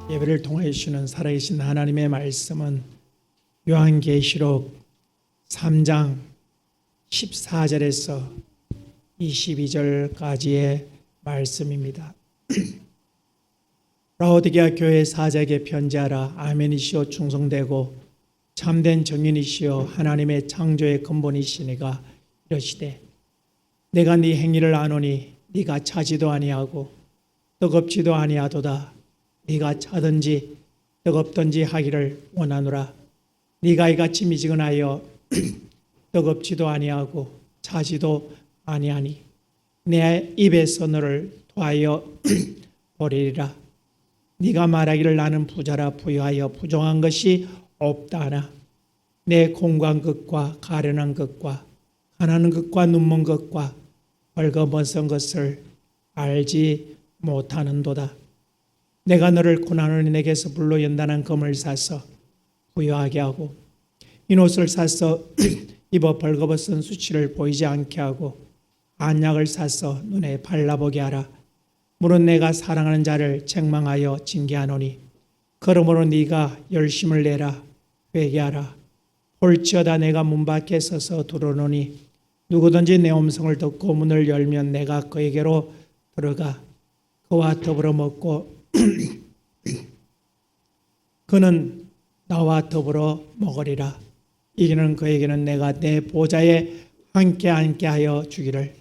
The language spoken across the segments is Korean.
예배를 통해 주시는 살아계신 하나님의 말씀은 요한계시록 3장 14절에서 22절까지의 말씀입니다. 라오디게아 교회 사자에게 편지하라. 아멘이시오 충성되고 참된 정인이시오 하나님의 창조의 근본이시니가 이러시되 내가 네 행위를 아노니 네가 차지도 아니하고 뜨겁지도 아니하도다. 네가 차든지 뜨겁든지 하기를 원하노라. 네가 이같이 미지근하여 뜨겁지도 아니하고 차지도 아니하니 내 입에서 너를 토하여 버리리라. 네가 말하기를 나는 부자라 부유하여 부정한 것이 없다 하나 내 공고한 것과 가련한 것과 가난한 것과 눈먼 것과 벌거벗은 것을 알지 못하는도다. 내가 너를 고난하는 내게서 불로 연단한 금을 사서 부유하게 하고 흰 옷을 사서 입어 벌거벗은 수치를 보이지 않게 하고 안약을 사서 눈에 발라보게 하라. 물은 내가 사랑하는 자를 책망하여 징계하노니 그러므로 네가 열심을 내라. 회개하라. 볼지어다 내가 문 밖에 서서 들어오노니 누구든지 내 음성을 듣고 문을 열면 내가 그에게로 들어가 그와 더불어 먹고 그는 나와 더불어 먹으리라. 이기는 그에게는 내가 내 보좌에 함께 하여 주기를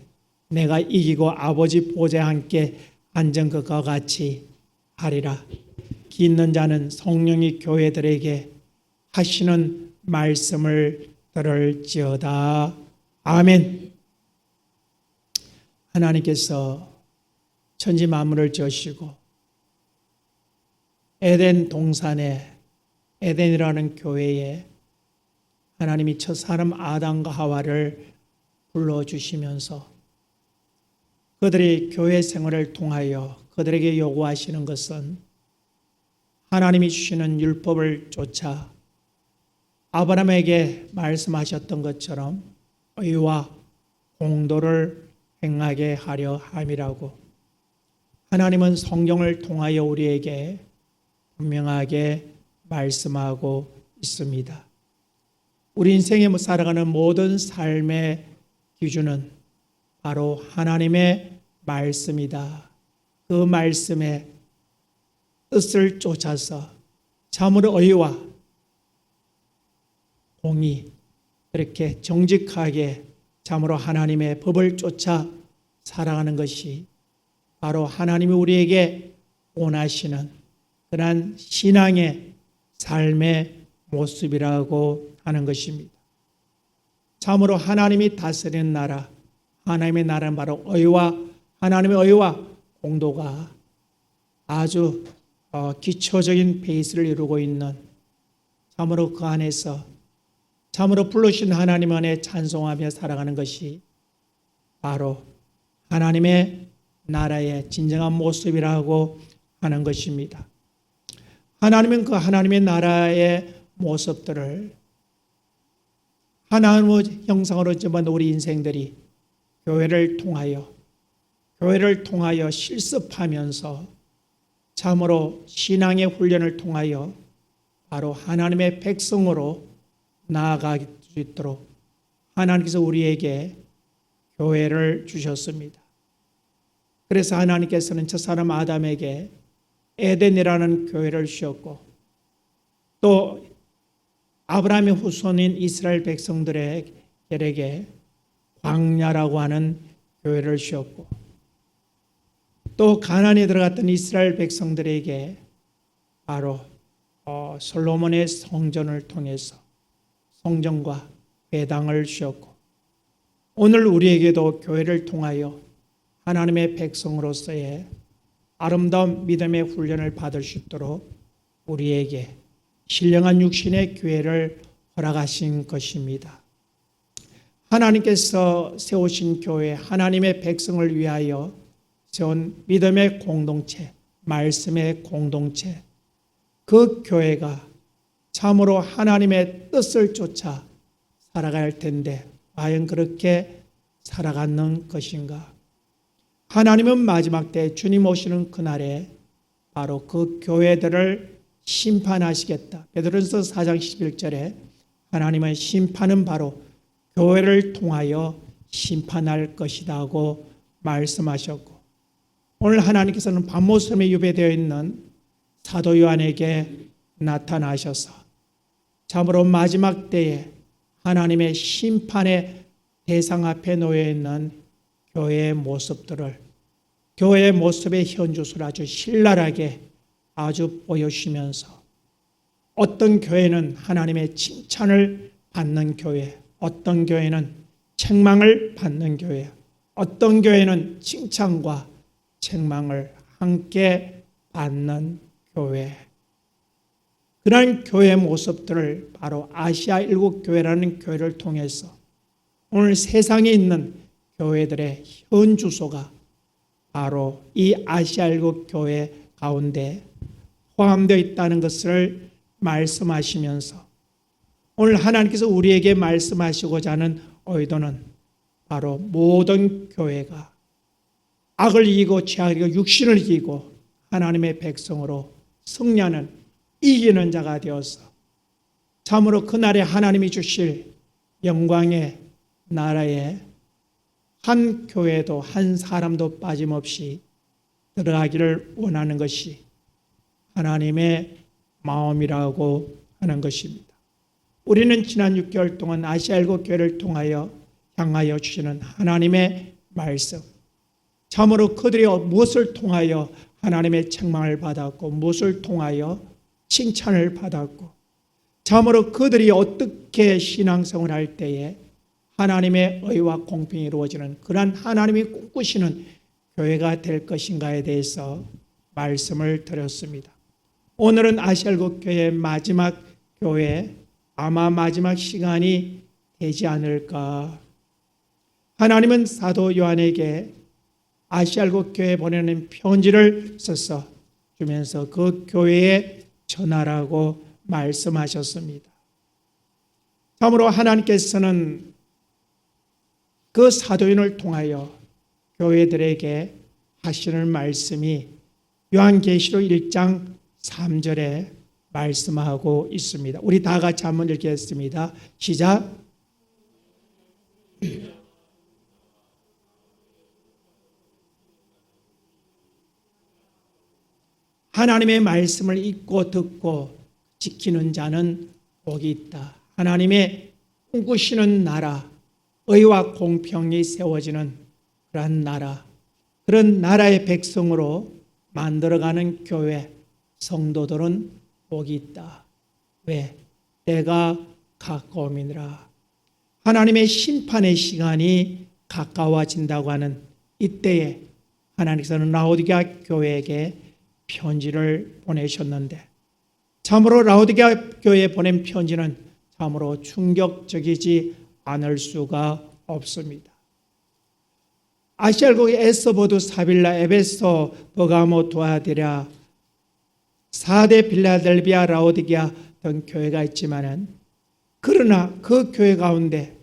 내가 이기고 아버지 보좌에 함께 앉은 것과 같이 하리라. 기 있는 자는 성령이 교회들에게 하시는 말씀을 들을지어다. 아멘. 하나님께서 천지 만물을 지으시고 에덴 동산에 에덴이라는 교회에 하나님이 첫 사람 아담과 하와를 불러주시면서 그들이 교회 생활을 통하여 그들에게 요구하시는 것은 하나님이 주시는 율법을 쫓아 아브라함에게 말씀하셨던 것처럼 의와 공도를 행하게 하려 함이라고 하나님은 성경을 통하여 우리에게 분명하게 말씀하고 있습니다. 우리 인생에 살아가는 모든 삶의 기준은 바로 하나님의 말씀이다. 그 말씀의 뜻을 쫓아서 참으로 의와 공의 그렇게 정직하게 참으로 하나님의 법을 쫓아 살아가는 것이 바로 하나님이 우리에게 원하시는 그러한 신앙의 삶의 모습이라고 하는 것입니다. 참으로 하나님이 다스리는 나라, 하나님의 나라는 바로 하나님의 의와 공도가 아주 기초적인 베이스를 이루고 있는 참으로 그 안에서 참으로 불러주신 하나님 안에 찬송하며 살아가는 것이 바로 하나님의 나라의 진정한 모습이라고 하는 것입니다. 하나님은 그 하나님의 나라의 모습들을 하나님의 형상으로 지은 우리 인생들이 교회를 통하여 실습하면서 참으로 신앙의 훈련을 통하여 바로 하나님의 백성으로 나아갈 수 있도록 하나님께서 우리에게 교회를 주셨습니다. 그래서 하나님께서는 첫사람 아담에게 에덴이라는 교회를 주셨고 또 아브라함의 후손인 이스라엘 백성들에게 광야라고 하는 교회를 주셨고 또 가나안에 들어갔던 이스라엘 백성들에게 바로 솔로몬의 성전을 통해서 성전과 회당을 주셨고 오늘 우리에게도 교회를 통하여 하나님의 백성으로서의 아름다운 믿음의 훈련을 받을 수 있도록 우리에게 신령한 육신의 교회를 허락하신 것입니다. 하나님께서 세우신 교회, 하나님의 백성을 위하여 세운 믿음의 공동체, 말씀의 공동체, 그 교회가 참으로 하나님의 뜻을 쫓아 살아가야 할 텐데 과연 그렇게 살아가는 것인가? 하나님은 마지막 때 주님 오시는 그날에 바로 그 교회들을 심판하시겠다. 베드로전서 4장 11절에 하나님의 심판은 바로 교회를 통하여 심판할 것이라고 말씀하셨고, 오늘 하나님께서는 밤모섬에 유배되어 있는 사도 요한에게 나타나셔서 참으로 마지막 때에 하나님의 심판의 대상 앞에 놓여 있는 교회의 모습들을, 교회의 모습의 현주소를 아주 신랄하게 아주 보여주시면서, 어떤 교회는 하나님의 칭찬을 받는 교회, 어떤 교회는 책망을 받는 교회, 어떤 교회는 칭찬과 책망을 함께 받는 교회, 그런 교회의 모습들을 바로 아시아 일곱 교회라는 교회를 통해서 오늘 세상에 있는 교회들의 현 주소가 바로 이 아시아 일곱 교회 가운데 포함되어 있다는 것을 말씀하시면서, 오늘 하나님께서 우리에게 말씀하시고자 하는 의도는 바로 모든 교회가 악을 이기고 죄악을 이기고 육신을 이기고 하나님의 백성으로 승리하는 이기는 자가 되어서 참으로 그날에 하나님이 주실 영광의 나라에 한 교회도 한 사람도 빠짐없이 들어가기를 원하는 것이 하나님의 마음이라고 하는 것입니다. 우리는 지난 6개월 동안 아시아 일곱 교회를 통하여 향하여 주시는 하나님의 말씀, 참으로 그들이 무엇을 통하여 하나님의 책망을 받았고 무엇을 통하여 칭찬을 받았고, 참으로 그들이 어떻게 신앙생활을 할 때에 하나님의 의와 공평이 이루어지는 그러한 하나님이 꿈꾸시는 교회가 될 것인가에 대해서 말씀을 드렸습니다. 오늘은 아시아 일곱 교회의 마지막 교회, 아마 마지막 시간이 되지 않을까. 하나님은 사도 요한에게 아시아 일곱 교회에 보내는 편지를 써서 주면서 그 교회에 전하라고 말씀하셨습니다. 참으로 하나님께서는 그 사도인을 통하여 교회들에게 하시는 말씀이 요한계시록 1장 3절에 말씀하고 있습니다. 우리 다 같이 한번 읽겠습니다. 시작. 하나님의 말씀을 읽고 듣고 지키는 자는 복이 있다. 하나님의 꿈꾸시는 나라, 의와 공평이 세워지는 그런 나라, 그런 나라의 백성으로 만들어가는 교회, 성도들은 복이 있다. 왜? 때가 가까움이니라. 하나님의 심판의 시간이 가까워진다고 하는 이때에 하나님께서는 라오디게아 교회에게 편지를 보내셨는데, 참으로 라오디게아 교회에 보낸 편지는 참으로 충격적이지 않을 수가 없습니다. 아시아일국의 에스보드, 사빌라, 에베소, 버가모, 두아디라, 4대 빌라델비아, 라오디게아 등 교회가 있지만은, 그러나 그 교회 가운데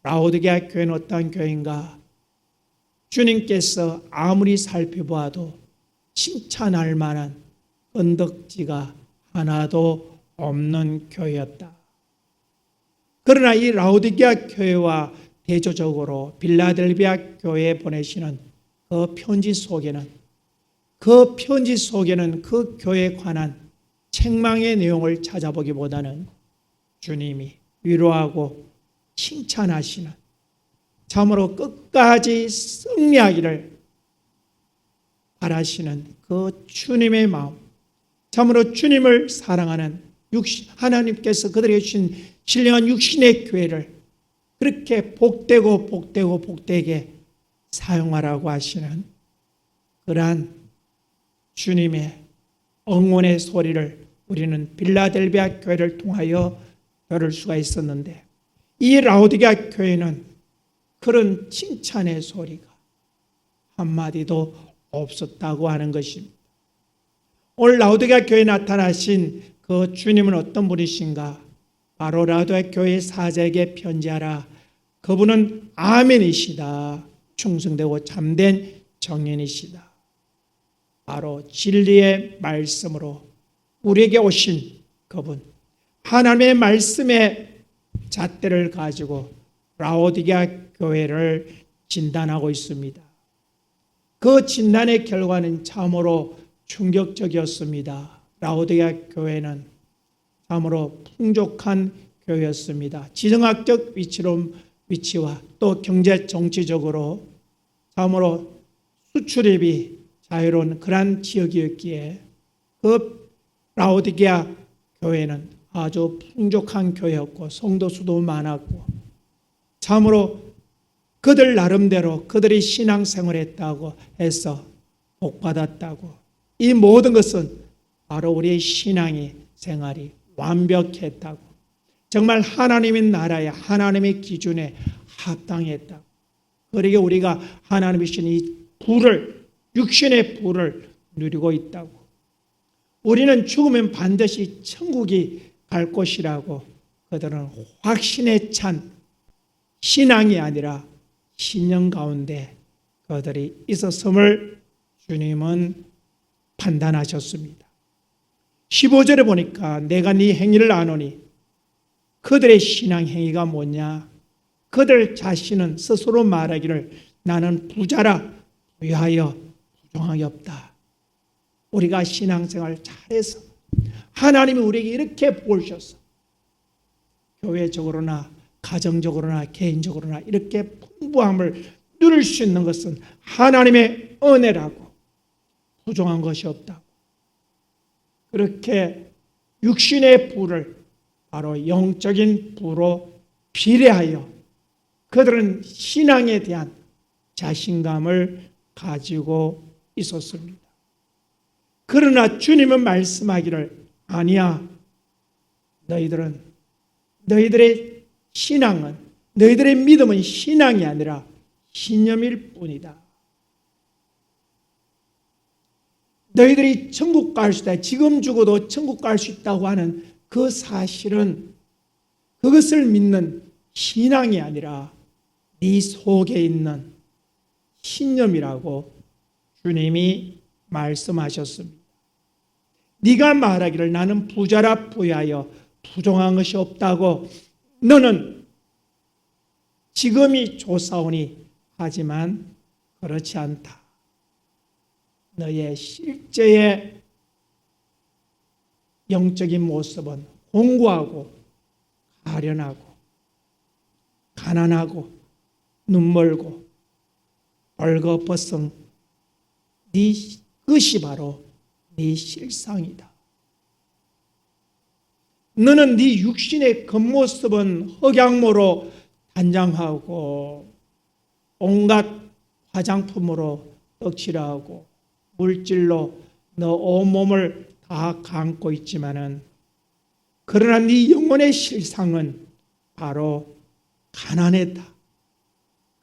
라오디게아 교회는 어떤 교회인가? 주님께서 아무리 살펴보아도 칭찬할 만한 언덕지가 하나도 없는 교회였다. 그러나 이 라오디게아 교회와 대조적으로 빌라델비아 교회에 보내시는 그 편지 속에는 그 교회에 관한 책망의 내용을 찾아보기보다는 주님이 위로하고 칭찬하시는, 참으로 끝까지 승리하기를 바라시는 그 주님의 마음, 참으로 주님을 사랑하는 하나님께서 그들에게 주신 신령한 육신의 교회를 그렇게 복되게 사용하라고 하시는 그러한 주님의 응원의 소리를 우리는 빌라델비아 교회를 통하여 들을 수가 있었는데, 이 라오디게아 교회는 그런 칭찬의 소리가 한마디도 없었다고 하는 것입니다. 오늘 라오디게아 교회에 나타나신 그 주님은 어떤 분이신가? 바로 라오디게아 교회 사자에게 편지하라. 그분은 아멘이시다. 충성되고 참된 정인이시다. 바로 진리의 말씀으로 우리에게 오신 그분, 하나님의 말씀의 잣대를 가지고 라오디게아 교회를 진단하고 있습니다. 그 진단의 결과는 참으로 충격적이었습니다. 라오디게아 교회는 참으로 풍족한 교회였습니다. 지정학적 위치와 또 경제 정치적으로 참으로 수출입이 자유로운 그러한 지역이었기에 그 라오디게아 교회는 아주 풍족한 교회였고 성도 수도 많았고 참으로 그들 나름대로 그들이 신앙생활을 했다고 해서 복받았다고, 이 모든 것은 바로 우리의 신앙의 생활이 완벽했다고, 정말 하나님의 나라에 하나님의 기준에 합당했다고, 그러게 우리가 하나님이 주신 이 부를, 육신의 부를 누리고 있다고, 우리는 죽으면 반드시 천국이 갈 것이라고 그들은 확신에 찬 신앙이 아니라 신념 가운데 그들이 있었음을 주님은 판단하셨습니다. 15절에 보니까 내가 네 행위를 아노니, 그들의 신앙 행위가 뭐냐? 그들 자신은 스스로 말하기를 나는 부자라 부유하여 부정함이 없다. 우리가 신앙생활 잘해서 하나님이 우리에게 이렇게 보셔서 교회적으로나 가정적으로나 개인적으로나 이렇게 풍부함을 누릴 수 있는 것은 하나님의 은혜라고, 부정한 것이 없다고. 그렇게 육신의 부를 바로 영적인 부로 비례하여 그들은 신앙에 대한 자신감을 가지고 있었습니다. 그러나 주님은 말씀하기를 아니야, 너희들의 신앙은, 너희들의 믿음은 신앙이 아니라 신념일 뿐이다. 너희들이 천국 갈 수 있다, 지금 죽어도 천국 갈 수 있다고 하는 그 사실은 그것을 믿는 신앙이 아니라 네 속에 있는 신념이라고 주님이 말씀하셨습니다. 네가 말하기를 나는 부자라 부유하여 부정한 것이 없다고 너는 지금이 좋사오니 하지만 그렇지 않다. 너의 실제의 영적인 모습은 공고하고 가련하고 가난하고 눈멀고 벌거벗은 네 것이 바로 네 실상이다. 너는 네 육신의 겉모습은 흑양모로 단장하고 온갖 화장품으로 떡칠하고 물질로 너 온몸을 다 감고 있지만은, 그러나 네 영혼의 실상은 바로 가난했다.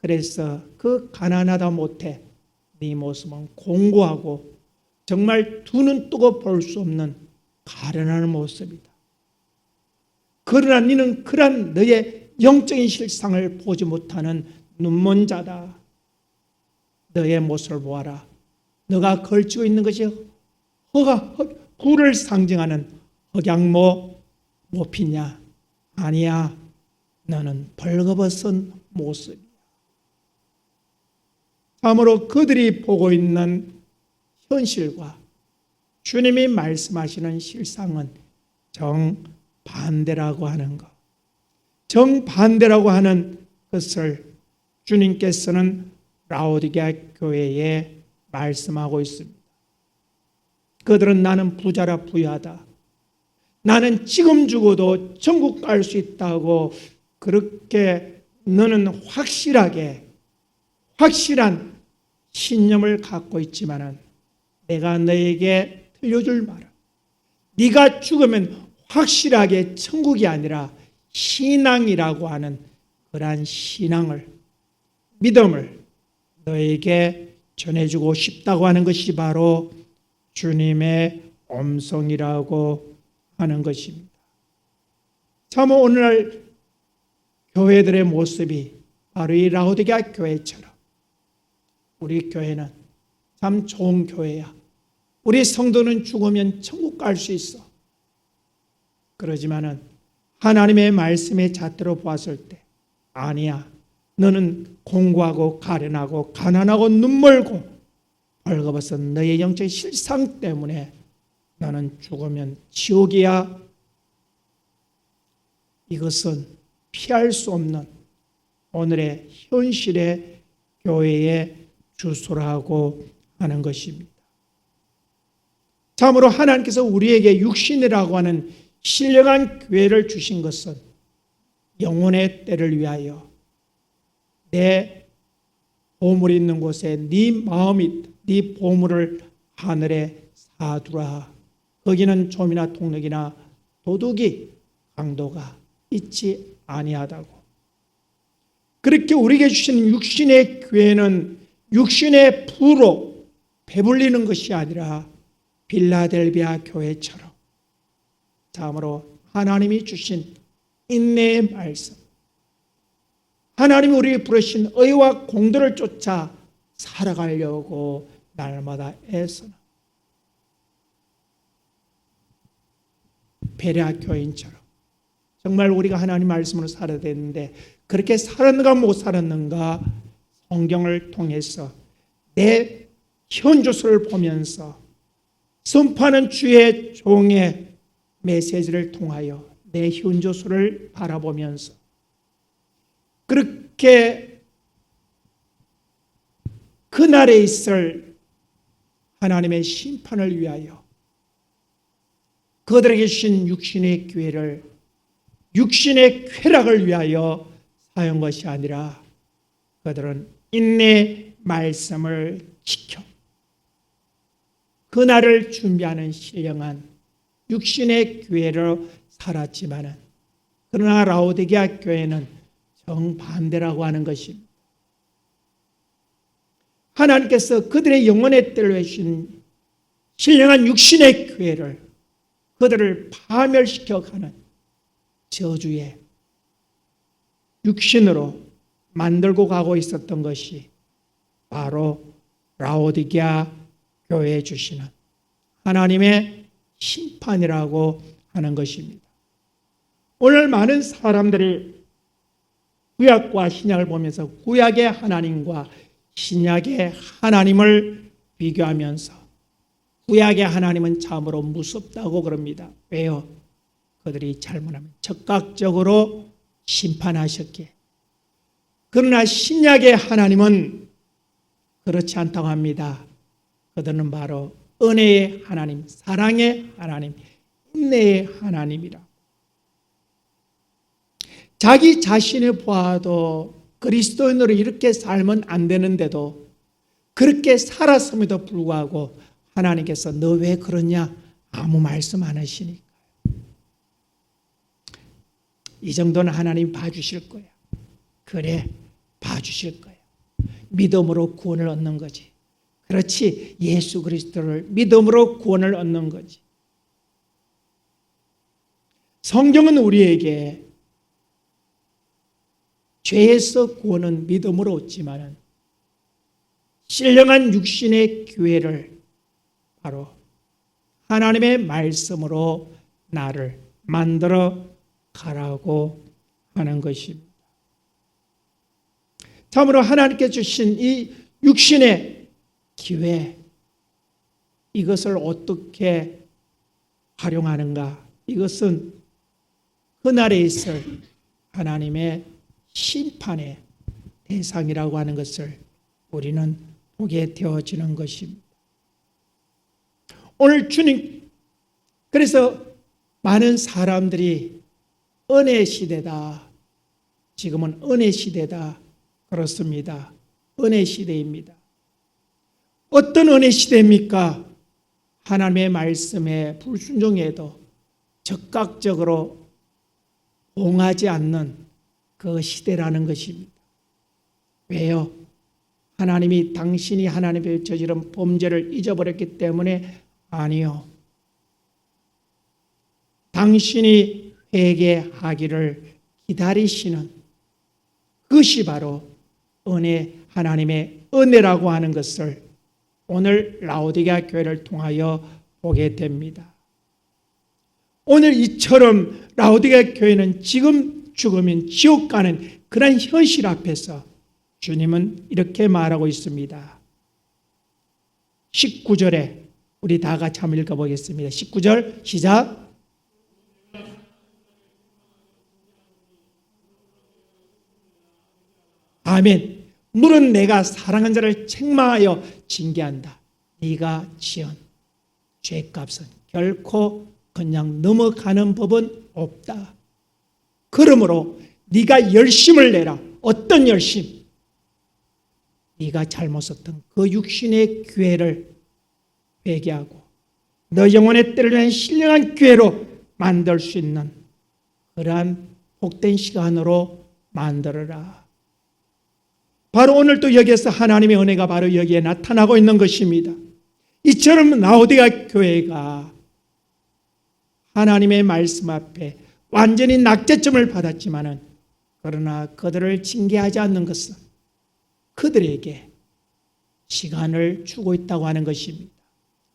그래서 그 가난하다 못해 네 모습은 공고하고 정말 두 눈 뜨고 볼 수 없는 가련한 모습이다. 그러나 너는 그러한 너의 영적인 실상을 보지 못하는 눈먼 자다. 너의 모습을 보아라. 너가 걸치고 있는 것이 구를 상징하는 흑양모 모피냐? 아니야. 너는 벌거벗은 모습이야. 참으로 그들이 보고 있는 현실과 주님이 말씀하시는 실상은 정반대라고 하는 것. 정반대라고 하는 것을 주님께서는 라오디게아 교회에 말씀하고 있습니다. 그들은 나는 부자라 부유하다, 나는 지금 죽어도 천국 갈 수 있다고 그렇게 너는 확실한 신념을 갖고 있지만은 내가 너에게 들려줄 말은 네가 죽으면 확실하게 천국이 아니라 신앙이라고 하는 그러한 신앙을, 믿음을 너에게 전해주고 싶다고 하는 것이 바로 주님의 음성이라고 하는 것입니다. 참 오늘날 교회들의 모습이 바로 이 라오디게아 교회처럼, 우리 교회는 참 좋은 교회야, 우리 성도는 죽으면 천국 갈 수 있어. 그러지만은 하나님의 말씀의 잣대로 보았을 때 아니야. 너는 공고하고 가련하고 가난하고 눈멀고 벌거벗은 너의 영적 실상 때문에 너는 죽으면 지옥이야. 이것은 피할 수 없는 오늘의 현실의 교회의 주소라고 하는 것입니다. 참으로 하나님께서 우리에게 육신이라고 하는 신령한 교회를 주신 것은 영혼의 때를 위하여 내 보물이 있는 곳에 네 마음이 네 보물을 하늘에 사두라. 거기는 좀이나 동력이나 도둑이 강도가 있지 아니하다고. 그렇게 우리에게 주신 육신의 교회는 육신의 부로 배불리는 것이 아니라 빌라델비아 교회처럼 참으로 하나님이 주신 인내의 말씀, 하나님이 우리에게 부르신 의와 공도를 쫓아 살아가려고 날마다 애쓰는 베레아 교인처럼 정말 우리가 하나님 말씀으로 살아야 되는데 그렇게 살았는가 못 살았는가 성경을 통해서 내 현주소를 보면서 선포하는 주의 종의 메시지를 통하여 내 현주소를 바라보면서 그렇게 그날에 있을 하나님의 심판을 위하여 그들에게 주신 육신의 기회를 육신의 쾌락을 위하여 사용한 것이 아니라 그들은 인내의 말씀을 지켜 그날을 준비하는 신령한 육신의 교회로 살았지만은 그러나 라오디게아 교회는 정반대라고 하는 것입니다. 하나님께서 그들의 영혼의 때를 주신 신령한 육신의 교회를 그들을 파멸시켜 가는 저주의 육신으로 만들고 가고 있었던 것이 바로 라오디게아 교회에 주시는 하나님의 심판이라고 하는 것입니다. 오늘 많은 사람들이 구약과 신약을 보면서 구약의 하나님과 신약의 하나님을 비교하면서 구약의 하나님은 참으로 무섭다고 그럽니다. 왜요? 그들이 잘못하면 즉각적으로 심판하셨기에. 그러나 신약의 하나님은 그렇지 않다고 합니다. 그들은 바로 은혜의 하나님, 사랑의 하나님, 인내의 하나님이라. 자기 자신을 보아도 그리스도인으로 이렇게 살면 안 되는데도 그렇게 살았음에도 불구하고 하나님께서 너 왜 그러냐? 아무 말씀 안 하시니까. 이 정도는 하나님 봐주실 거야. 그래, 봐주실 거야. 믿음으로 구원을 얻는 거지. 그렇지, 예수 그리스도를 믿음으로 구원을 얻는 거지. 성경은 우리에게 죄에서 구원은 믿음으로 얻지만 신령한 육신의 교회를 바로 하나님의 말씀으로 나를 만들어 가라고 하는 것입니다. 참으로 하나님께 주신 이 육신의 기회, 이것을 어떻게 활용하는가? 이것은 그날에 있을 하나님의 심판의 대상이라고 하는 것을 우리는 보게 되어지는 것입니다. 오늘 주님, 그래서 많은 사람들이 은혜 시대다, 지금은 은혜 시대다 그렇습니다. 은혜 시대입니다. 어떤 은혜 시대입니까? 하나님의 말씀에 불순종해도 즉각적으로 봉하지 않는 그 시대라는 것입니다. 왜요? 하나님이 당신이 하나님의 저지른 범죄를 잊어버렸기 때문에? 아니요. 당신이 회개하기를 기다리시는 그것이 바로 은혜, 하나님의 은혜라고 하는 것을 오늘 라오디게아 교회를 통하여 보게 됩니다. 오늘 이처럼 라오디게아 교회는 지금 죽으면 지옥 가는 그런 현실 앞에서 주님은 이렇게 말하고 있습니다. 19절에 우리 다 같이 한번 읽어보겠습니다. 19절 시작. 아멘. 물은 내가 사랑한 자를 책망하여 징계한다. 네가 지은 죄값은 결코 그냥 넘어가는 법은 없다. 그러므로 네가 열심을 내라. 어떤 열심? 네가 잘못 썼던 그 육신의 기회를 회개하고 너 영혼의 때를 위한 신령한 기회로 만들 수 있는 그러한 복된 시간으로 만들어라. 바로 오늘 또 여기에서 하나님의 은혜가 바로 여기에 나타나고 있는 것입니다. 이처럼 라오디게아 교회가 하나님의 말씀 앞에 완전히 낙제점을 받았지만은 그러나 그들을 징계하지 않는 것은 그들에게 시간을 주고 있다고 하는 것입니다.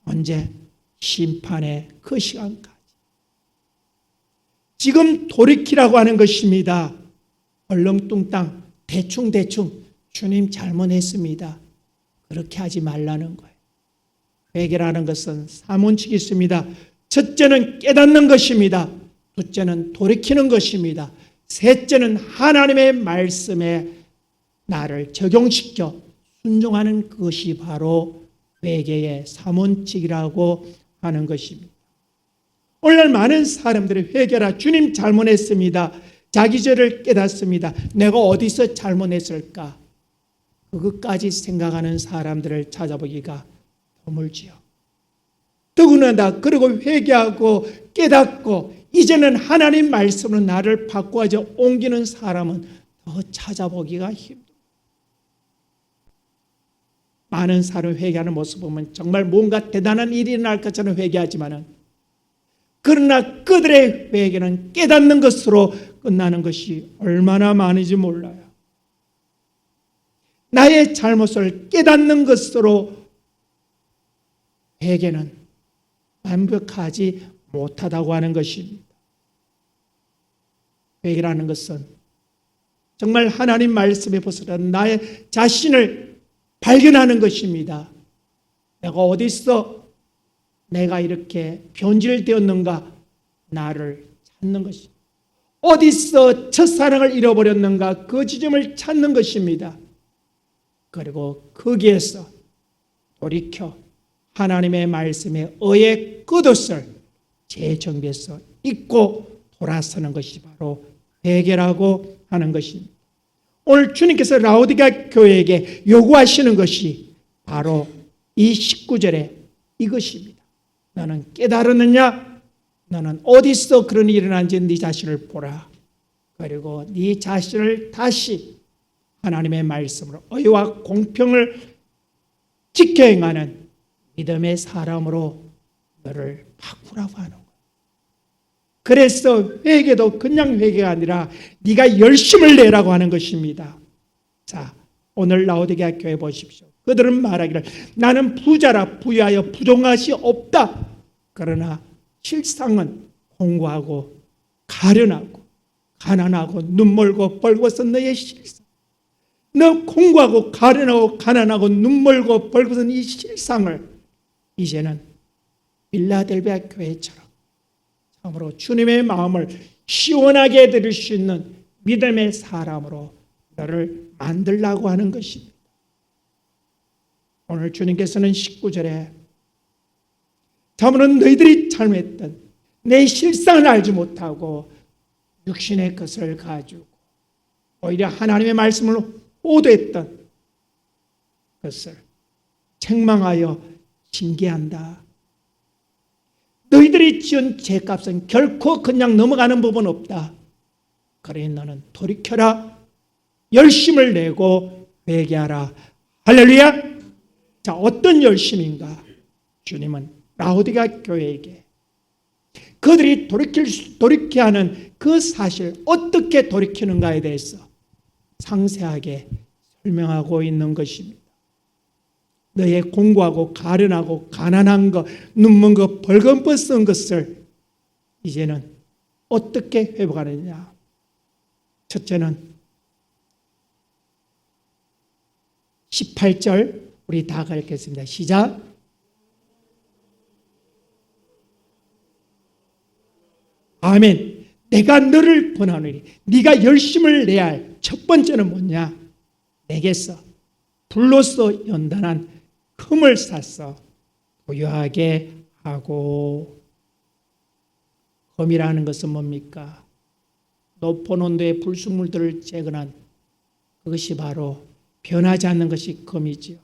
언제? 심판의 그 시간까지. 지금 돌이키라고 하는 것입니다. 얼렁뚱땅 대충 주님 잘못했습니다. 그렇게 하지 말라는 거예요. 회개라는 것은 사문칙이 있습니다. 첫째는 깨닫는 것입니다. 둘째는 돌이키는 것입니다. 셋째는 하나님의 말씀에 나를 적용시켜 순종하는 것이 바로 회개의 사문칙이라고 하는 것입니다. 오늘날 많은 사람들이 회개라 주님 잘못했습니다. 자기 죄를 깨닫습니다. 내가 어디서 잘못했을까? 그것까지 생각하는 사람들을 찾아보기가 드물지요. 더구나 그리고 회개하고 깨닫고 이제는 하나님 말씀으로 나를 바꾸어져 옮기는 사람은 더 찾아보기가 힘들어요. 많은 사람이 회개하는 모습 보면 정말 뭔가 대단한 일이 일어날 것처럼 회개하지만은 그러나 그들의 회개는 깨닫는 것으로 끝나는 것이 얼마나 많은지 몰라요. 나의 잘못을 깨닫는 것으로 회개는 완벽하지 못하다고 하는 것입니다. 회개라는 것은 정말 하나님 말씀에 벗어난 나의 자신을 발견하는 것입니다. 내가 어디서 내가 이렇게 변질되었는가 나를 찾는 것입니다. 어디서 첫사랑을 잃어버렸는가 그 지점을 찾는 것입니다. 그리고 거기에서 돌이켜 하나님의 말씀에 의의 끝옷을 재정비해서 입고 돌아서는 것이 바로 회개라고 하는 것입니다. 오늘 주님께서 라오디게아 교회에게 요구하시는 것이 바로 이 19절에 이것입니다. 너는 깨달았느냐? 너는 어디서 그런 일이 일어난지 네 자신을 보라. 그리고 네 자신을 다시 하나님의 말씀으로 의와 공평을 지켜 행하는 믿음의 사람으로 너를 바꾸라고 하는 거예요. 그래서 회개도 그냥 회개가 아니라 네가 열심을 내라고 하는 것입니다. 자, 오늘 라오디게아 교회 보십시오. 그들은 말하기를 나는 부자라 부유하여 부족함이 없다. 그러나 실상은 공고하고 가련하고 가난하고 눈멀고 벌거벗은 너의 실상. 너 공고하고 가련하고 가난하고 눈멀고 벌거벗은 이 실상을 이제는 빌라델비아 교회처럼 참으로 주님의 마음을 시원하게 들을 수 있는 믿음의 사람으로 너를 만들라고 하는 것입니다. 오늘 주님께서는 19절에 참으로 너희들이 잘못했던 내 실상을 알지 못하고 육신의 것을 가지고 오히려 하나님의 말씀을 호도했던 것을 책망하여 징계한다. 너희들이 지은 죄값은 결코 그냥 넘어가는 법은 없다. 그러니 너는 돌이켜라. 열심을 내고 회개하라. 할렐루야. 자, 어떤 열심인가? 주님은 라오디게아 교회에게 그들이 돌이켜야 하는 그 사실, 어떻게 돌이키는가에 대해서 상세하게 설명하고 있는 것입니다. 너의 공고하고 가련하고 가난한 것, 눈먼 것, 벌금벗은 것을 이제는 어떻게 회복하느냐? 첫째는 18절 우리 다 읽겠습니다. 시작. 아멘. 내가 너를 권하노니 네가 열심을 내야 할 첫 번째는 뭐냐? 내게서 불로써 연단한 금을 샀어 부유하게 하고. 금이라는 것은 뭡니까? 높은 온도의 불순물들을 재건한 그것이 바로 변하지 않는 것이 금이지요.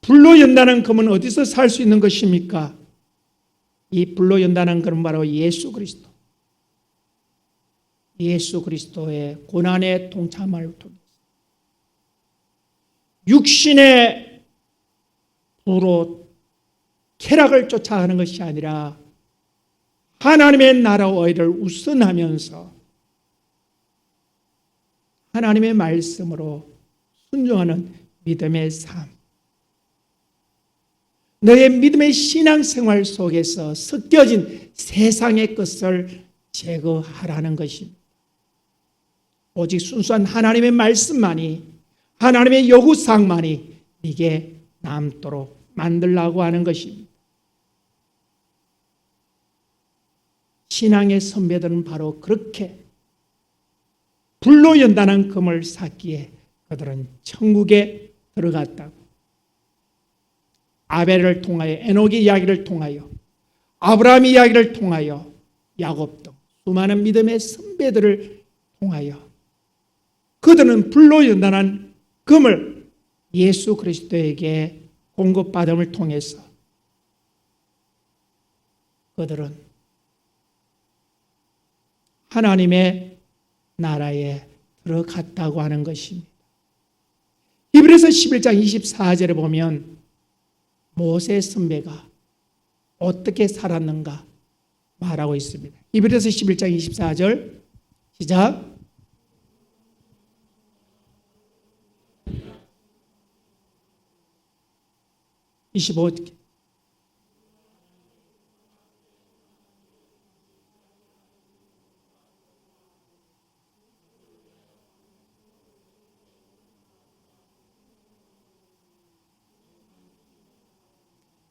불로 연단한 금은 어디서 살 수 있는 것입니까? 이 불로 연단한 금은 바로 예수 그리스도. 예수 그리스도의 고난의 동참을 통해서 육신의 부로 쾌락을 쫓아가는 것이 아니라 하나님의 나라와 의를 우선하면서 하나님의 말씀으로 순종하는 믿음의 삶. 너의 믿음의 신앙생활 속에서 섞여진 세상의 것을 제거하라는 것입니다. 오직 순수한 하나님의 말씀만이, 하나님의 요구사항만이 네게 남도록 만들라고 하는 것입니다. 신앙의 선배들은 바로 그렇게 불로 연단한 금을 샀기에 그들은 천국에 들어갔다고. 아벨을 통하여, 에녹의 이야기를 통하여, 아브라함 이야기를 통하여, 야곱 등 수많은 믿음의 선배들을 통하여 그들은 불로 연단한 금을 예수 그리스도에게 공급받음을 통해서 그들은 하나님의 나라에 들어갔다고 하는 것입니다. 히브리서 11장 24절에 보면 모세 선배가 어떻게 살았는가 말하고 있습니다. 히브리서 11장 24절 시작.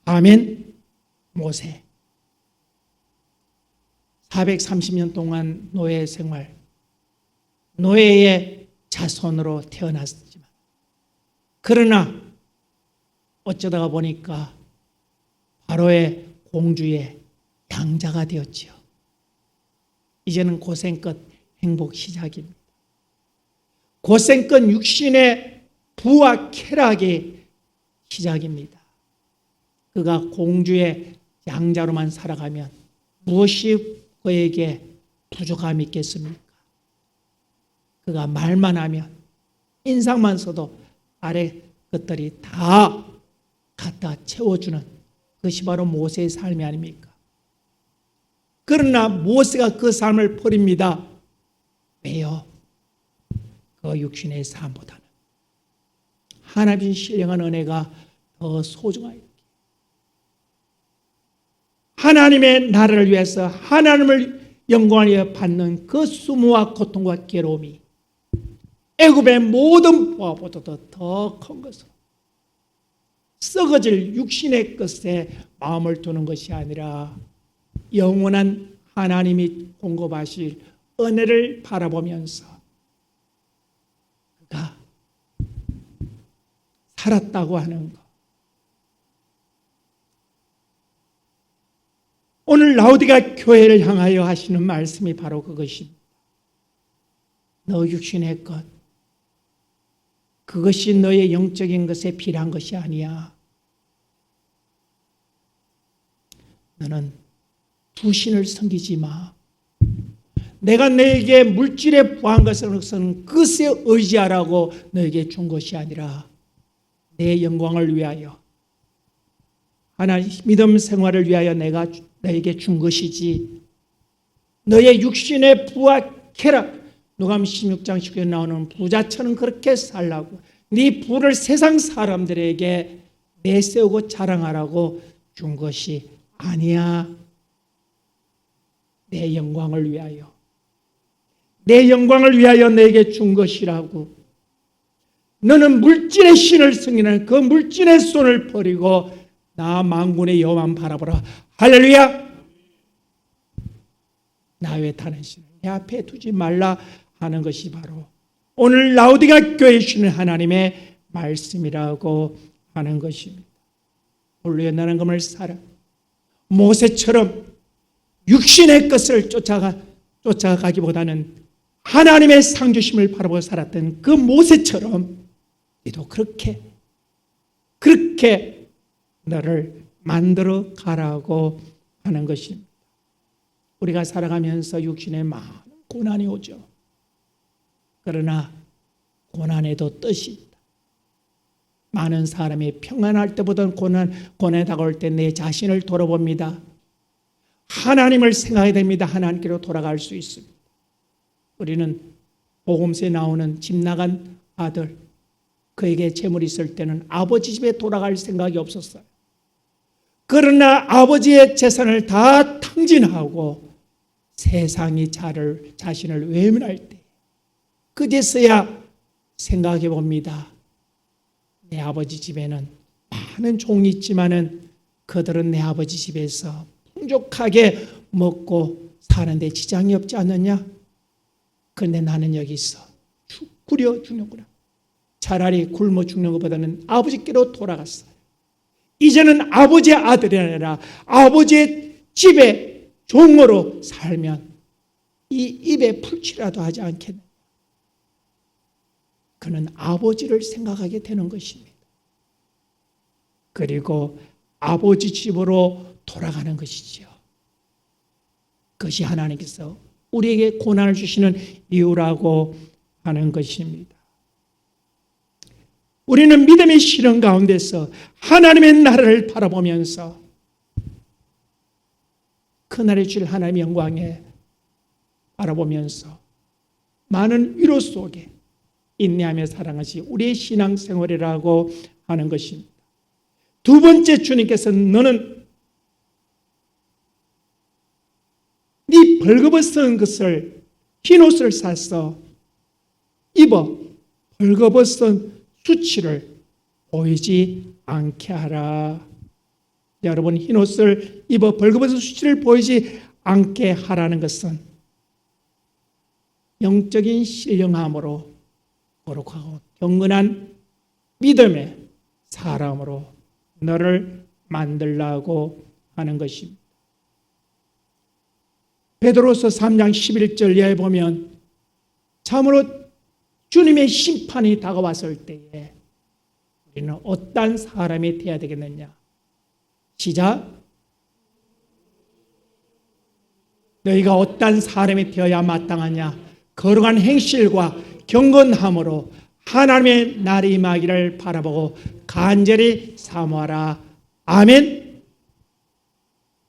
아멘. 모세 430년 동안 노예 생활, 노예의 자손으로 태어났지만 그러나 어쩌다가 보니까 바로의 공주의 양자가 되었지요. 이제는 고생 끝 행복 시작입니다. 고생 끝 육신의 부와 쾌락의 시작입니다. 그가 공주의 양자로만 살아가면 무엇이 그에게 부족함이 있겠습니까? 그가 말만 하면, 인상만 써도 아래 것들이 다 갖다 채워주는 그것이 바로 모세의 삶이 아닙니까? 그러나 모세가 그 삶을 버립니다. 왜요? 그 육신의 삶보다는 하나님 신령한 은혜가 더 소중하다. 하나님의 나라를 위해서 하나님을 영광을 위해 받는 그 수모와 고통과 괴로움이 애굽의 모든 보화보다도 더 큰 것으로 썩어질 육신의 것에 마음을 두는 것이 아니라 영원한 하나님이 공급하실 은혜를 바라보면서 그가 살았다고 하는 것. 오늘 라우디가 교회를 향하여 하시는 말씀이 바로 그것입니다. 너 육신의 것, 그것이 너의 영적인 것에 필요한 것이 아니야. 너는 두 신을 섬기지 마. 내가 너에게 물질에 부한 것은 그것에 의지하라고 너에게 준 것이 아니라 내 영광을 위하여, 하나님 믿음 생활을 위하여 내가 너에게 준 것이지. 너의 육신의 부와 쾌락, 누가복음 16장 19절에 나오는 부자처럼 그렇게 살라고, 네 부를 세상 사람들에게 내세우고 자랑하라고 준 것이 아니야. 내 영광을 위하여, 내 영광을 위하여 내게 준 것이라고. 너는 물질의 신을 승인하는 그 물질의 손을 버리고 나 만군의 여호와만 바라보라. 할렐루야. 나 외에 다른 신을 내 앞에 두지 말라 하는 것이 바로 오늘 라오디가 교회에 주시는 하나님의 말씀이라고 하는 것입니다. 홀로 연단한 것을 살아 모세처럼 육신의 것을 쫓아가기보다는 하나님의 상주심을 바라보고 살았던 그 모세처럼 너도 그렇게 너를 만들어 가라고 하는 것입니다. 우리가 살아가면서 육신에 많은 고난이 오죠. 그러나 고난에도 뜻이 있다. 많은 사람이 평안할 때보다는 고난이 다가올 때 내 자신을 돌아봅니다. 하나님을 생각해야 됩니다. 하나님께로 돌아갈 수 있습니다. 우리는 복음서에 나오는 집 나간 아들, 그에게 재물이 있을 때는 아버지 집에 돌아갈 생각이 없었어요. 그러나 아버지의 재산을 다 탕진하고 세상이 자신을 외면할 때 그제서야 생각해 봅니다. 내 아버지 집에는 많은 종이 있지만은 그들은 내 아버지 집에서 풍족하게 먹고 사는데 지장이 없지 않느냐? 그런데 나는 여기서 굶어 죽는구나. 차라리 굶어 죽는 것보다는 아버지께로 돌아갔어요. 이제는 아버지의 아들이 아니라 아버지의 집에 종으로 살면 이 입에 풀칠이라도 하지 않겠나. 그는 아버지를 생각하게 되는 것입니다. 그리고 아버지 집으로 돌아가는 것이죠. 그것이 하나님께서 우리에게 고난을 주시는 이유라고 하는 것입니다. 우리는 믿음의 실현 가운데서 하나님의 나라를 바라보면서 그날에 줄 하나님의 영광에 바라보면서 많은 위로 속에 인내하며 살아가시 우리의 신앙생활이라고 하는 것입니다. 두 번째, 주님께서는 너는 네 벌거벗은 것을 흰옷을 사서 입어 벌거벗은 수치를 보이지 않게 하라. 여러분, 흰옷을 입어 벌거벗은 수치를 보이지 않게 하라는 것은 영적인 신령함으로 거룩하고 경건한 믿음의 사람으로 너를 만들라고 하는 것입니다. 베드로서 3장 11절 이하에 보면 참으로 주님의 심판이 다가왔을 때에 우리는 어떤 사람이 되어야 되겠느냐? 시작. 너희가 어떤 사람이 되어야 마땅하냐? 거룩한 행실과 경건함으로 하나님의 날이 임하기를 바라보고 간절히 사모하라. 아멘.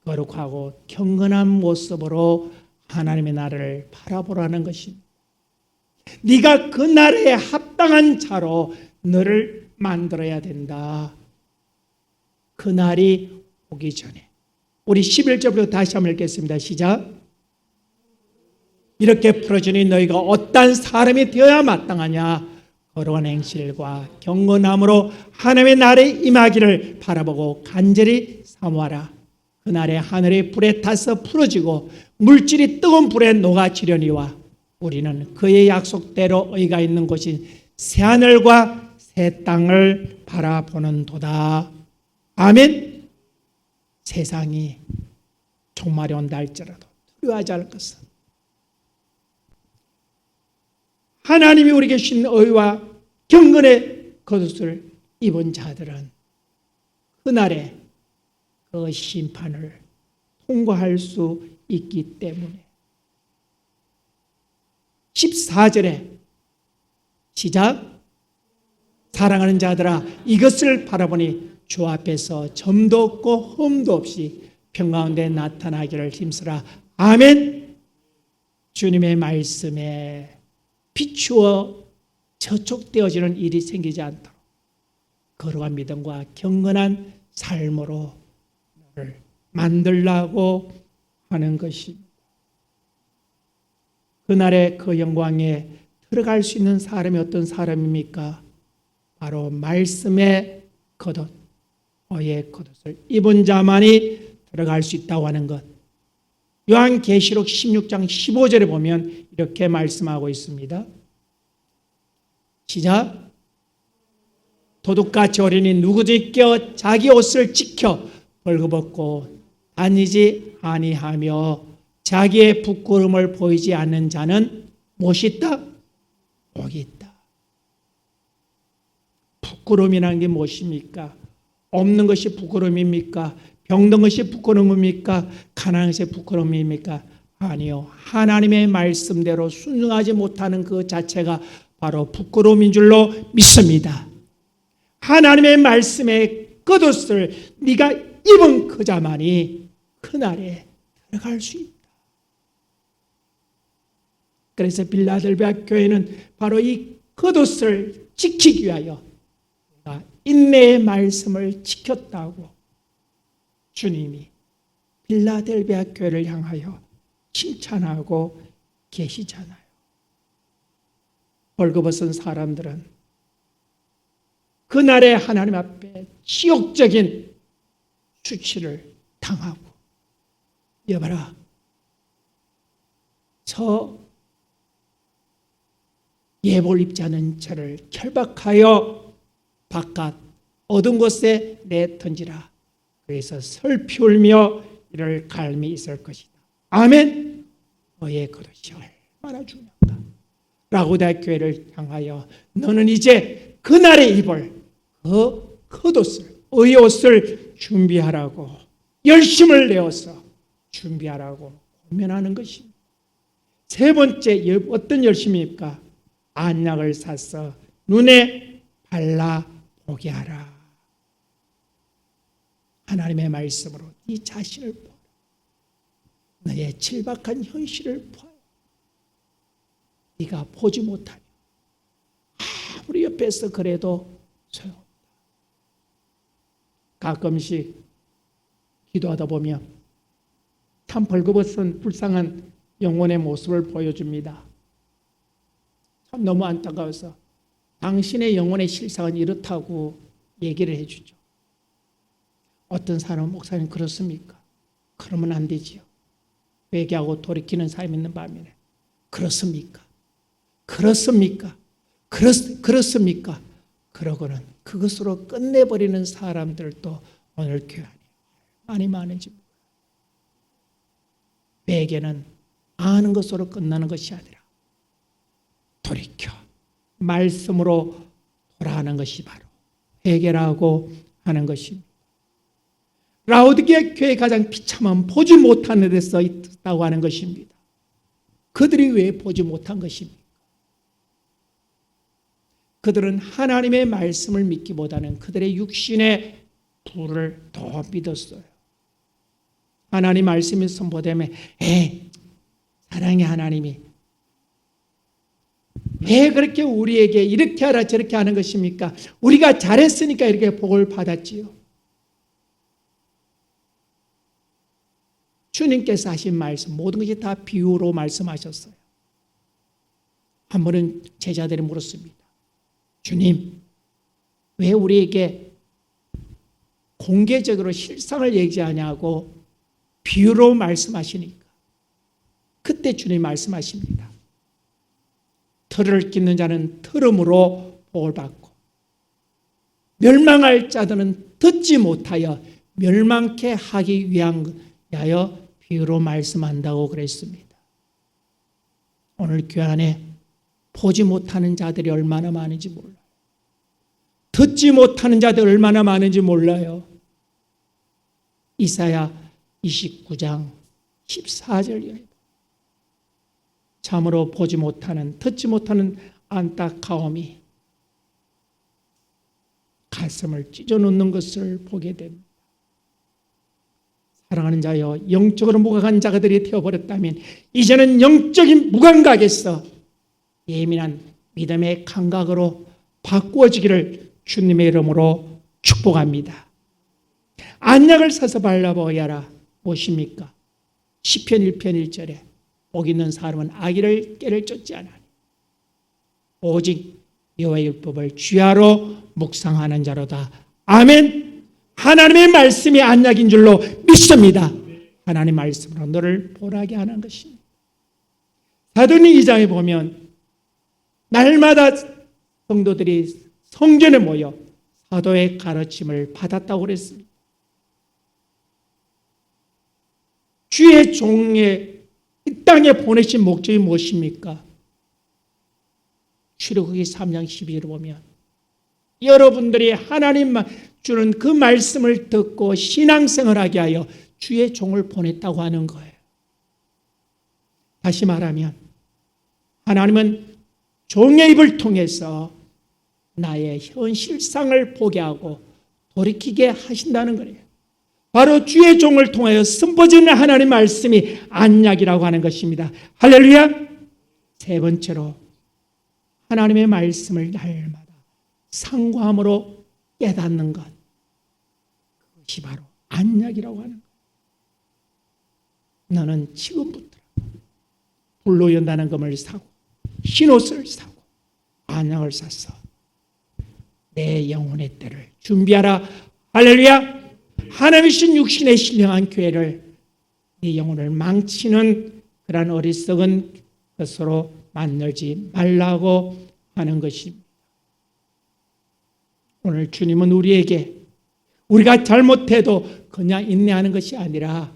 거룩하고 경건한 모습으로 하나님의 날을 바라보라는 것입니다. 네가 그 날에 합당한 자로 너를 만들어야 된다. 그 날이 오기 전에. 우리 11절부터 다시 한번 읽겠습니다. 시작. 이렇게 풀어주니 너희가 어떤 사람이 되어야 마땅하냐? 거룩한 행실과 경건함으로 하나님의 날에 임하기를 바라보고 간절히 사모하라. 그날에 하늘의 불에 타서 풀어지고 물질이 뜨거운 불에 녹아지려니와 우리는 그의 약속대로 의가 있는 곳인 새하늘과 새 땅을 바라보는도다. 아멘. 세상이 종말이 온다 할지라도 두려워하지 않을 것은 하나님이 우리에게 주신 의와 경건의 겉옷을 입은 자들은 그날에 그 심판을 통과할 수 있기 때문에 14절에 시작. 사랑하는 자들아 이것을 바라보니 주 앞에서 점도 없고 흠도 없이 평가운데 나타나기를 힘쓰라. 아멘. 주님의 말씀에 비추어 저촉되어지는 일이 생기지 않도록 거룩한 믿음과 경건한 삶으로 너를 만들라고 하는 것입니다. 그날의 그 영광에 들어갈 수 있는 사람이 어떤 사람입니까? 바로 말씀의 겉옷, 의의 겉옷을 입은 자만이 들어갈 수 있다고 하는 것. 요한계시록 16장 15절에 보면 이렇게 말씀하고 있습니다. 시작. 도둑같이 어린이 누구든지 껴 자기 옷을 지켜 벌거벗고 다니지 아니하며 자기의 부끄러움을 보이지 않는 자는 무엇이 있다? 복이 있다. 부끄러움이라는 게 무엇입니까? 없는 것이 부끄러움입니까? 병든 것이 부끄러움입니까? 가난한 것이 부끄러움입니까? 아니요. 하나님의 말씀대로 순종하지 못하는 그 자체가 바로 부끄러움인 줄로 믿습니다. 하나님의 말씀의 겉옷을 네가 입은 그 자만이 그날에 들어갈 수 있다. 그래서 빌라델비아 교회는 바로 이 겉옷을 지키기 위하여 인내의 말씀을 지켰다고 주님이 빌라델비아 교회를 향하여 칭찬하고 계시잖아요. 벌거벗은 사람들은 그날의 하나님 앞에 지옥적인 수치를 당하고, 여봐라, 저 예복을 입지 않은 저를 결박하여 바깥 어두운 곳에 내던지라. 그래서 슬피 울며 이를 갈미 있을 것이다. 아멘. 너의 겉옷이 얼마나 중요한가. 라고다 교회를 향하여 너는 이제 그날에 입을 그 겉옷을, 의의 옷을 준비하라고, 열심을 내어서 준비하라고 고면하는 것입니다. 세 번째, 어떤 열심입니까? 안약을 사서 눈에 발라 보게 하라. 하나님의 말씀으로 네 자신을 보라. 너의 칠박한 현실을 보아라. 네가 보지 못하면 아무리 옆에서 그래도 소용없다. 가끔씩 기도하다 보면 참 벌거벗은 불쌍한 영혼의 모습을 보여줍니다. 참 너무 안타까워서 당신의 영혼의 실상은 이렇다고 얘기를 해주죠. 어떤 사람은 목사님 그렇습니까? 그러면 안 되지요. 회개하고 돌이키는 삶이 있는 반면에 그렇습니까? 그렇습니까? 그렇습니까? 그러고는 그것으로 끝내버리는 사람들도 오늘 교회 안에 많이 많은지 몰라요. 회개는 아는 것으로 끝나는 것이 아니라 돌이켜 말씀으로 돌아가는 것이 바로 회개라고 하는 것입니다. 라오디게아 교회의 가장 비참한 보지 못하는 데서 있다고 하는 것입니다. 그들이 왜 보지 못한 것입니까? 그들은 하나님의 말씀을 믿기보다는 그들의 육신의 부를 더 믿었어요. 하나님 말씀이 선포되면 사랑의 하나님이 왜 그렇게 우리에게 이렇게 하라 저렇게 하는 것입니까? 우리가 잘했으니까 이렇게 복을 받았지요. 주님께서 하신 말씀 모든 것이 다 비유로 말씀하셨어요. 한 번은 제자들이 물었습니다. 주님, 왜 우리에게 공개적으로 실상을 얘기하냐고 비유로 말씀하시니까 그때 주님이 말씀하십니다. 털을 찢는 자는 털음으로 복을 받고 멸망할 자들은 듣지 못하여 멸망케 하기 위하여 비유로 말씀한다고 그랬습니다. 오늘 교회 안에 보지 못하는 자들이 얼마나 많은지 몰라요. 듣지 못하는 자들이 얼마나 많은지 몰라요. 이사야 29장 14절 참으로 보지 못하는, 듣지 못하는 안타까움이 가슴을 찢어놓는 것을 보게 됩니다. 사랑하는 자여, 영적으로 무감한 자들이 되어버렸다면 이제는 영적인 무감각에서 예민한 믿음의 감각으로 바꾸어지기를 주님의 이름으로 축복합니다. 안약을 사서 발라보아라. 무엇입니까? 시편 1편 1절에 복 있는 사람은 악의를 깨를 쫓지 않으니 오직 여호와의 율법을 주야로 묵상하는 자로다. 아멘. 하나님의 말씀이 안약인 줄로 믿습니다. 하나님의 말씀으로 너를 보라게 하는 것입니다. 사도행전 2장에 보면 날마다 성도들이 성전에 모여 사도의 가르침을 받았다고 그랬습니다. 주의 종의 이 땅에 보내신 목적이 무엇입니까? 출애굽기 3장 12절을 보면 여러분들이 하나님 주는 그 말씀을 듣고 신앙생활하게 하여 주의 종을 보냈다고 하는 거예요. 다시 말하면 하나님은 종의 입을 통해서 나의 현실상을 보게 하고 돌이키게 하신다는 거예요. 바로 주의 종을 통하여 선포지는 하나님의 말씀이 안약이라고 하는 것입니다. 할렐루야. 세 번째로 하나님의 말씀을 날마다 상고함으로 깨닫는 것, 그것이 바로 안약이라고 하는 것. 너는 지금부터 불로 연다는 검을 사고 흰옷을 사고 안약을 사서 내 영혼의 때를 준비하라. 할렐루야. 하나님이신 육신에 신령한 교회를 네 영혼을 망치는 그러한 어리석은 것으로 만들지 말라고 하는 것입니다. 오늘 주님은 우리에게 우리가 잘못해도 그냥 인내하는 것이 아니라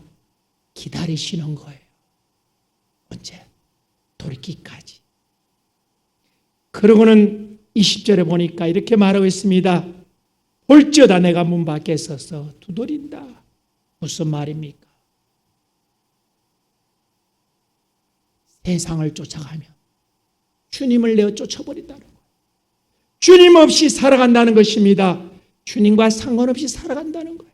기다리시는 거예요. 언제? 돌이키기까지. 그러고는 20절에 보니까 이렇게 말하고 있습니다. 볼지어다 내가 문 밖에 서서 두드린다. 무슨 말입니까? 세상을 쫓아가면 주님을 내어 쫓아버린다는 거예요. 주님 없이 살아간다는 것입니다. 주님과 상관없이 살아간다는 거예요.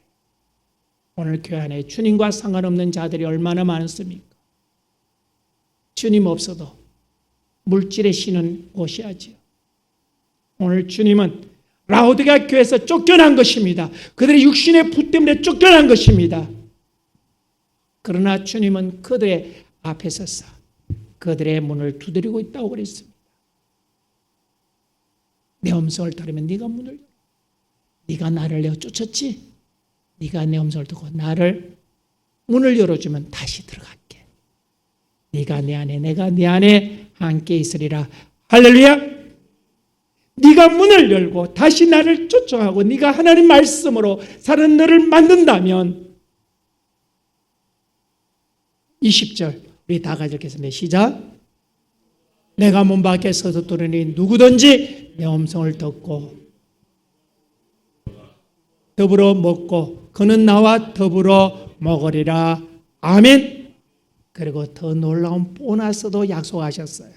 오늘 교회 안에 주님과 상관없는 자들이 얼마나 많습니까? 주님 없어도 물질의 신은 고시하지요. 오늘 주님은 라오디게아 교회에서 쫓겨난 것입니다. 그들의 육신의 부 때문에 쫓겨난 것입니다. 그러나 주님은 그들의 앞에 서서 그들의 문을 두드리고 있다고 그랬습니다. 내 음성을 들으면 네가 문을 열어. 네가 나를 내어 쫓았지? 네가 내 음성을 듣고 나를 문을 열어주면 다시 들어갈게. 네가 내 안에 내가 네 안에 함께 있으리라. 할렐루야. 네가 문을 열고 다시 나를 쫓아가고 네가 하나님 말씀으로 사는 너를 만든다면 20절 우리 다 같이 읽겠습니다. 시작. 내가 문 밖에 서서 두드리니 누구든지 내 음성을 듣고 더불어 먹고 그는 나와 더불어 먹으리라. 아멘. 그리고 더 놀라운 보너스도 약속하셨어요.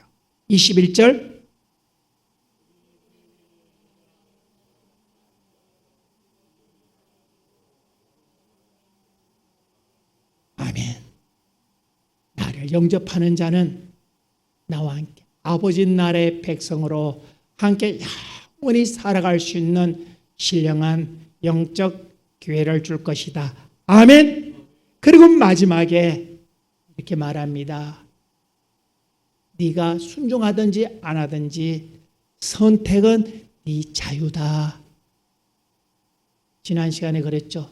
21절 아멘. 나를 영접하는 자는 나와 함께 아버지 나라의 백성으로 함께 영원히 살아갈 수 있는 신령한 영적 기회를 줄 것이다. 아멘. 그리고 마지막에 이렇게 말합니다. 네가 순종하든지 안 하든지 선택은 네 자유다. 지난 시간에 그랬죠.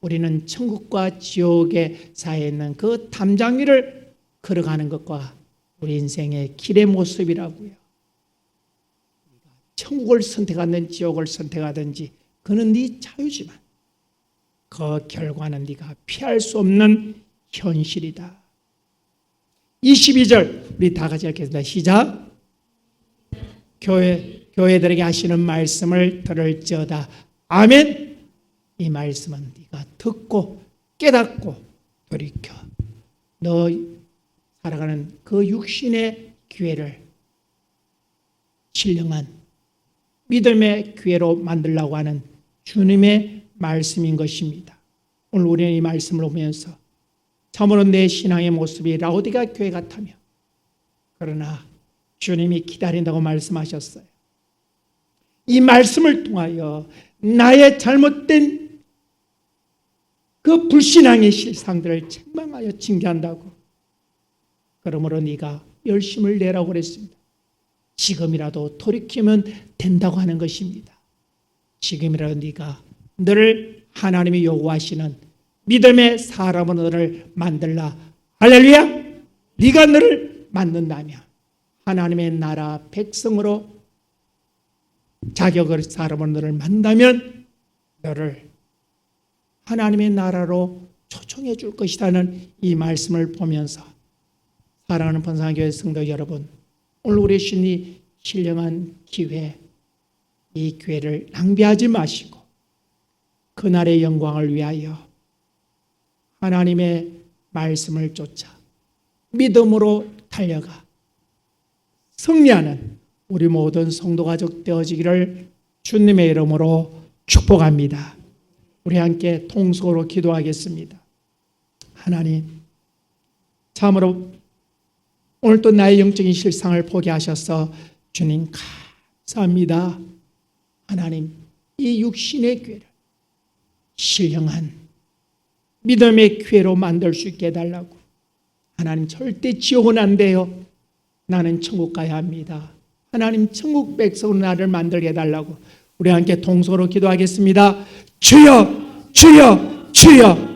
우리는 천국과 지옥의 사이에 있는 그 담장 위를 걸어가는 것과 우리 인생의 길의 모습이라고요. 천국을 선택하든지 지옥을 선택하든지 그는 네 자유지만 그 결과는 네가 피할 수 없는 현실이다. 22절 우리 다 같이 읽겠습니다. 시작. 교회들에게 하시는 말씀을 들을지어다. 아멘. 이 말씀은 네가 듣고 깨닫고 돌이켜 너 살아가는 그 육신의 기회를 신령한 믿음의 기회로 만들려고 하는 주님의 말씀인 것입니다. 오늘 우리는 이 말씀을 보면서 참으로 내 신앙의 모습이 라오디게아 교회 같다며 그러나 주님이 기다린다고 말씀하셨어요. 이 말씀을 통하여 나의 잘못된 그 불신앙의 실상들을 책망하여 징계한다고. 그러므로 네가 열심을 내라고 그랬습니다. 지금이라도 돌이키면 된다고 하는 것입니다. 지금이라도 네가 너를 하나님이 요구하시는 믿음의 사람으로 너를 만들라. 할렐루야. 네가 너를 만든다면 하나님의 나라 백성으로 자격을 사람으로 너를 만든다면 너를 하나님의 나라로 초청해 줄 것이라는 이 말씀을 보면서 사랑하는 번상교회 성도 여러분, 오늘 우리 주님이 신령한 기회, 이 기회를 낭비하지 마시고 그날의 영광을 위하여 하나님의 말씀을 쫓아 믿음으로 달려가 승리하는 우리 모든 성도 가족 되어지기를 주님의 이름으로 축복합니다. 우리 함께 통속으로 기도하겠습니다. 하나님, 참으로 오늘 또 나의 영적인 실상을 보게 하셔서 주님 감사합니다. 하나님, 이 육신의 기회를 신령한 믿음의 기회로 만들 수 있게 해달라고. 하나님, 절대 지옥은 안 돼요. 나는 천국 가야 합니다. 하나님, 천국 백성으로 나를 만들게 해달라고. 우리 함께 통속으로 기도하겠습니다. 주여, 주여, 주여.